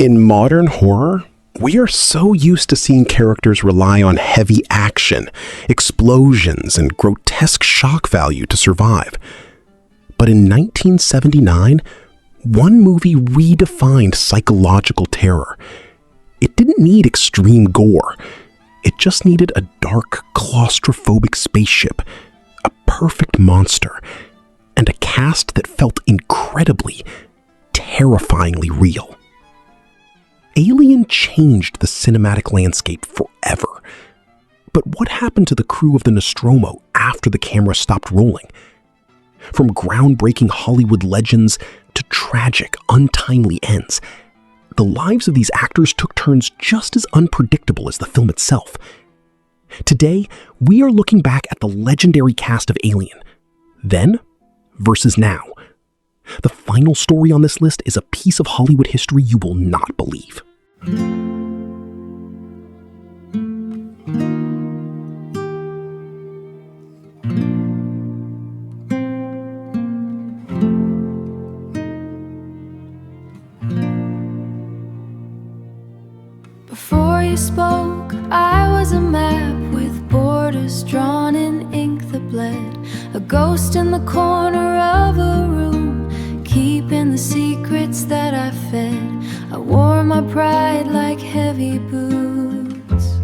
In modern horror, we are so used to seeing characters rely on heavy action, explosions, and grotesque shock value to survive. But in 1979, one movie redefined psychological terror. It didn't need extreme gore. It just needed a dark, claustrophobic spaceship, a perfect monster, and a cast that felt incredibly, terrifyingly real. Alien changed the cinematic landscape forever. But what happened to the crew of the Nostromo after the camera stopped rolling? From groundbreaking Hollywood legends to tragic, untimely ends, the lives of these actors took turns just as unpredictable as the film itself. Today, we are looking back at the legendary cast of Alien, then versus now. The final story on this list is a piece of Hollywood history you will not believe. Before you spoke, I was a map with borders drawn in ink that bled, a ghost in the corner of a room, keeping the secrets that I fed. I wore my pride like heavy boots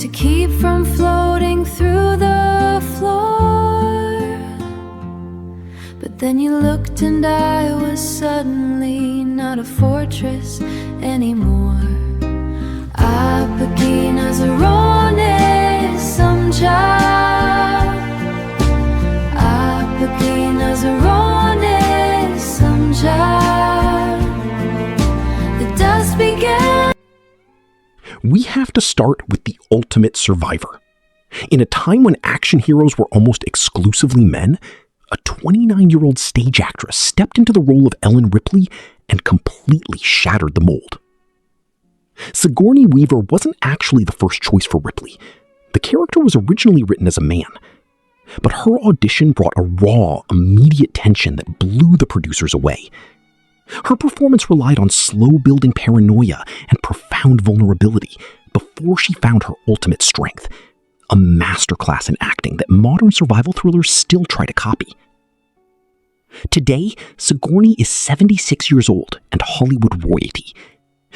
to keep from floating through the floor. But then you looked and I was suddenly not a fortress anymore. Apequenas arones samja, apequenas arones samja. The dust began. We have to start with the ultimate survivor. In a time when action heroes were almost exclusively men, a 29-year-old stage actress stepped into the role of Ellen Ripley and completely shattered the mold. Sigourney Weaver wasn't actually the first choice for Ripley. The character was originally written as a man. But her audition brought a raw, immediate tension that blew the producers away. Her performance relied on slow-building paranoia and profound vulnerability before she found her ultimate strength, a masterclass in acting that modern survival thrillers still try to copy. Today, Sigourney is 76 years old and Hollywood royalty.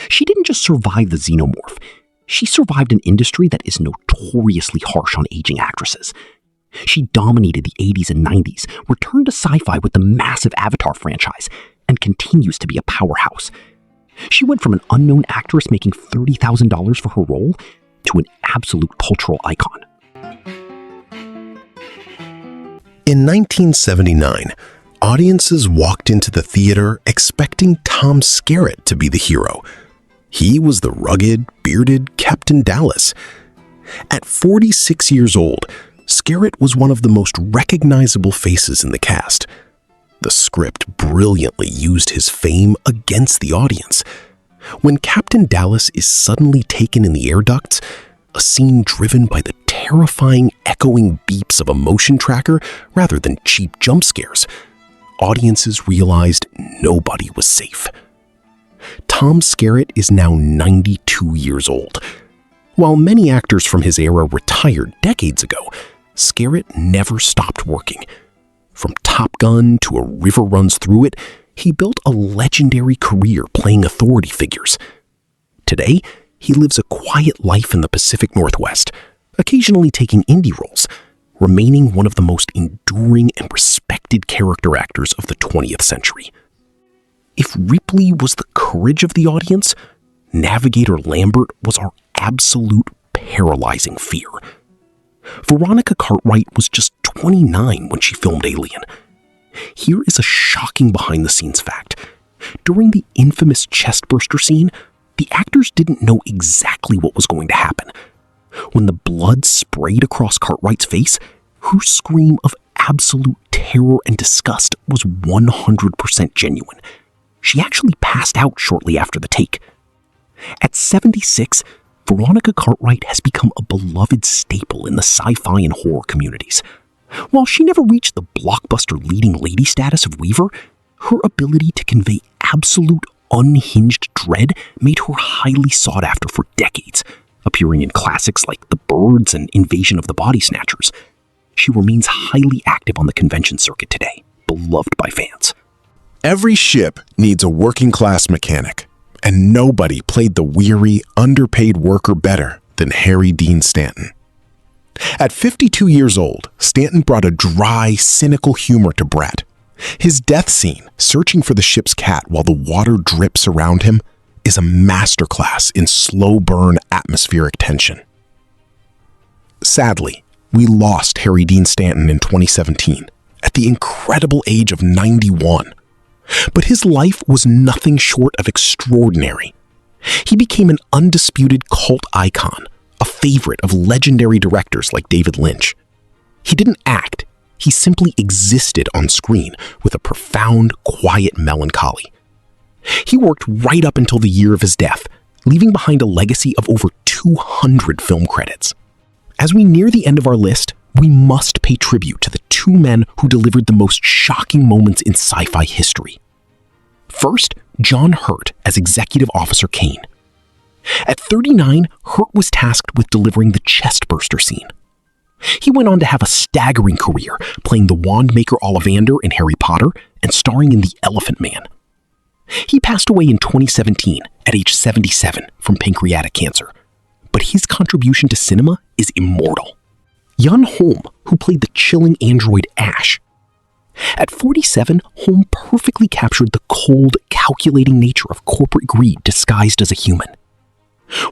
She didn't just survive the xenomorph, she survived an industry that is notoriously harsh on aging actresses. She dominated the 80s and 90s, returned to Sci-Fi with the massive Avatar franchise, and continues to be a powerhouse. She went from an unknown actress making $30,000 for her role to an absolute cultural icon. In 1979, audiences walked into the theater expecting Tom Skerritt to be the hero. He was the rugged, bearded Captain Dallas. At 46 years old, Skerritt was one of the most recognizable faces in the cast. The script brilliantly used his fame against the audience. When Captain Dallas is suddenly taken in the air ducts, a scene driven by the terrifying echoing beeps of a motion tracker rather than cheap jump scares, audiences realized nobody was safe. Tom Skerritt is now 92 years old. While many actors from his era retired decades ago, Skerritt never stopped working. From Top Gun to A River Runs Through It, he built a legendary career playing authority figures. Today, he lives a quiet life in the Pacific Northwest, occasionally taking indie roles, remaining one of the most enduring and respected character actors of the 20th century. If Ripley was the courage of the audience, Navigator Lambert was our absolute paralyzing fear. Veronica Cartwright was just 29 when she filmed Alien. Here is a shocking behind-the-scenes fact. During the infamous chestburster scene, the actors didn't know exactly what was going to happen. When the blood sprayed across Cartwright's face, her scream of absolute terror and disgust was 100% genuine. She actually passed out shortly after the take. At 76, Veronica Cartwright has become a beloved staple in the sci-fi and horror communities. While she never reached the blockbuster leading lady status of Weaver, Her ability to convey absolute unhinged dread made her highly sought after for decades, appearing in classics like The Birds and Invasion of the Body Snatchers. She remains highly active on the convention circuit today, beloved by fans. Every ship needs a working-class mechanic, and nobody played the weary, underpaid worker better than Harry Dean Stanton. At 52 years old, Stanton brought a dry, cynical humor to Brett. His death scene, searching for the ship's cat while the water drips around him, is a masterclass in slow-burn atmospheric tension. Sadly, we lost Harry Dean Stanton in 2017 at the incredible age of 91. But his life was nothing short of extraordinary. He became an undisputed cult icon, a favorite of legendary directors like David Lynch. He didn't act, he simply existed on screen with a profound, quiet melancholy. He worked right up until the year of his death, leaving behind a legacy of over 200 film credits. As we near the end of our list, we must pay tribute to the two men who delivered the most shocking moments in sci-fi history. First, John Hurt as Executive Officer Kane. At 39, Hurt was tasked with delivering the chestburster scene. He went on to have a staggering career, playing the Wandmaker Ollivander in Harry Potter and starring in The Elephant Man. He passed away in 2017 at age 77 from pancreatic cancer, but his contribution to cinema is immortal. Jan Holm, who played the chilling android Ash. At 47, Holm perfectly captured the cold, calculating nature of corporate greed disguised as a human.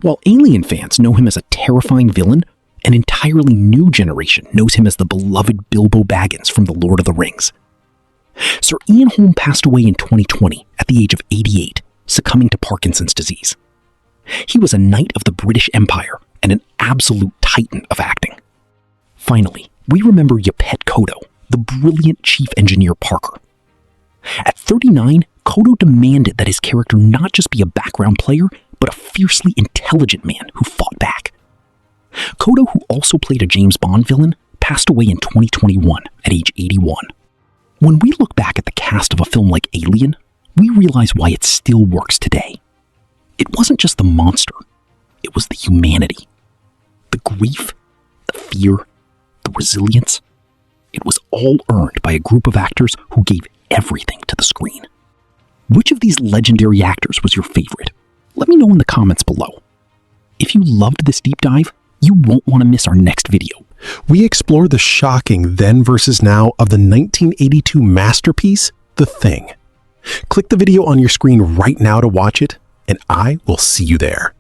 While Alien fans know him as a terrifying villain, an entirely new generation knows him as the beloved Bilbo Baggins from The Lord of the Rings. Sir Ian Holm passed away in 2020 at the age of 88, succumbing to Parkinson's disease. He was a knight of the British Empire and an absolute titan of acting. Finally, we remember Yaphet Kotto, the brilliant chief engineer Parker. At 39, Kotto demanded that his character not just be a background player, but a fiercely intelligent man who fought back. Kotto, who also played a James Bond villain, passed away in 2021 at age 81. When we look back at the cast of a film like Alien, we realize why it still works today. It wasn't just the monster, it was the humanity. The grief, the fear, the resilience. It was all earned by a group of actors who gave everything to the screen. Which of these legendary actors was your favorite? Let me know in the comments below. If you loved this deep dive, you won't want to miss our next video. We explore the shocking then versus now of the 1982 masterpiece, The Thing. Click the video on your screen right now to watch it, and I will see you there.